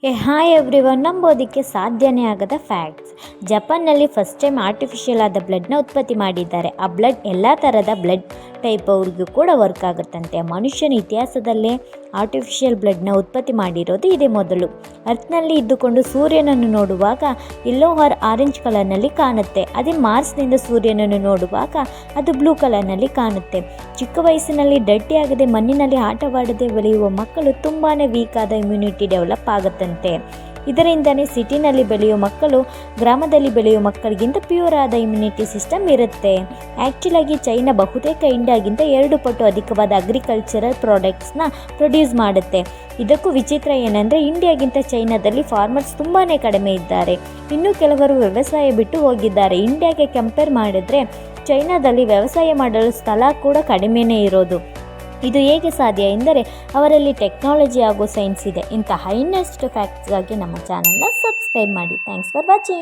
Hi everyone, ನಂಬೋದಕ್ಕೆ ಸಾಧ್ಯನೇ ಆಗದ facts. ಜಪಾನ್ನಲ್ಲಿ ಫಸ್ಟ್ ಟೈಮ್ ಆರ್ಟಿಫಿಷಿಯಲ್ ಆದ ಬ್ಲಡ್ನ ಉತ್ಪತ್ತಿ ಮಾಡಿದ್ದಾರೆ. ಆ ಬ್ಲಡ್ ಎಲ್ಲ ಥರದ ಬ್ಲಡ್ ಟೈಪ್ ಅವ್ರಿಗೂ ಕೂಡ ವರ್ಕ್ ಆಗುತ್ತಂತೆ. ಮನುಷ್ಯನ ಇತಿಹಾಸದಲ್ಲೇ ಆರ್ಟಿಫಿಷಿಯಲ್ ಬ್ಲಡ್ನ ಉತ್ಪತ್ತಿ ಮಾಡಿರೋದು ಇದೇ ಮೊದಲು. ಅರ್ತ್ನಲ್ಲಿ ಇದ್ದುಕೊಂಡು ಸೂರ್ಯನನ್ನು ನೋಡುವಾಗ ಯೆಲ್ಲೋ ಆರ್ ಆರೆಂಜ್ ಕಲರ್ನಲ್ಲಿ ಕಾಣುತ್ತೆ. ಅದೇ ಮಾರ್ಸ್ನಿಂದ ಸೂರ್ಯನನ್ನು ನೋಡುವಾಗ ಅದು ಬ್ಲೂ ಕಲರ್ನಲ್ಲಿ ಕಾಣುತ್ತೆ. ಚಿಕ್ಕ ವಯಸ್ಸಿನಲ್ಲಿ ಡರ್ಟಿಯಾಗದೆ ಮಣ್ಣಿನಲ್ಲಿ ಆಟವಾಡದೆ ಬೆಳೆಯುವ ಮಕ್ಕಳು ತುಂಬಾ ವೀಕ್ ಆದ ಇಮ್ಯುನಿಟಿ ಡೆವಲಪ್ ಆಗುತ್ತೆ. ಇದರಿಂದನೇ ಸಿಟಿನಲ್ಲಿ ಬೆಳೆಯುವ ಮಕ್ಕಳು ಗ್ರಾಮದಲ್ಲಿ ಬೆಳೆಯುವ ಮಕ್ಕಳಿಗಿಂತ ಪ್ಯೂರ್ ಆದ ಇಮ್ಯುನಿಟಿ ಸಿಸ್ಟಮ್ ಇರುತ್ತೆ. ಆ್ಯಕ್ಚುಲಾಗಿ ಚೈನಾ ಬಹುತೇಕ ಇಂಡಿಯಾಗಿಂತ 2 ಪಟ್ಟು ಅಧಿಕವಾದ ಅಗ್ರಿಕಲ್ಚರಲ್ ಪ್ರಾಡಕ್ಟ್ಸ್ನ ಪ್ರೊಡ್ಯೂಸ್ ಮಾಡುತ್ತೆ. ಇದಕ್ಕೂ ವಿಚಿತ್ರ ಏನಂದರೆ ಇಂಡಿಯಾಗಿಂತ ಚೈನಾದಲ್ಲಿ ಫಾರ್ಮರ್ಸ್ ತುಂಬಾ ಕಡಿಮೆ ಇದ್ದಾರೆ. ಇನ್ನೂ ಕೆಲವರು ವ್ಯವಸಾಯ ಬಿಟ್ಟು ಹೋಗಿದ್ದಾರೆ. ಇಂಡಿಯಾಗೆ ಕಂಪೇರ್ ಮಾಡಿದ್ರೆ ಚೈನಾದಲ್ಲಿ ವ್ಯವಸಾಯ ಮಾಡಲು ಸ್ಥಳ ಕೂಡ ಕಡಿಮೆನೇ ಇರೋದು. ಇದು ಹೇಗೆ ಸಾಧ್ಯ ಎಂದರೆ ಅವರಲ್ಲಿ ಟೆಕ್ನಾಲಜಿ ಹಾಗೂ ಸೈನ್ಸ್ ಇದೆ. ಇಂಥ ಹೈನೆಸ್ಟ್ ಫ್ಯಾಕ್ಟ್ಸ್ಗಾಗಿ ನಮ್ಮ ಚಾನಲ್ನ ಸಬ್ಸ್ಕ್ರೈಬ್ ಮಾಡಿ. Thanks for watching.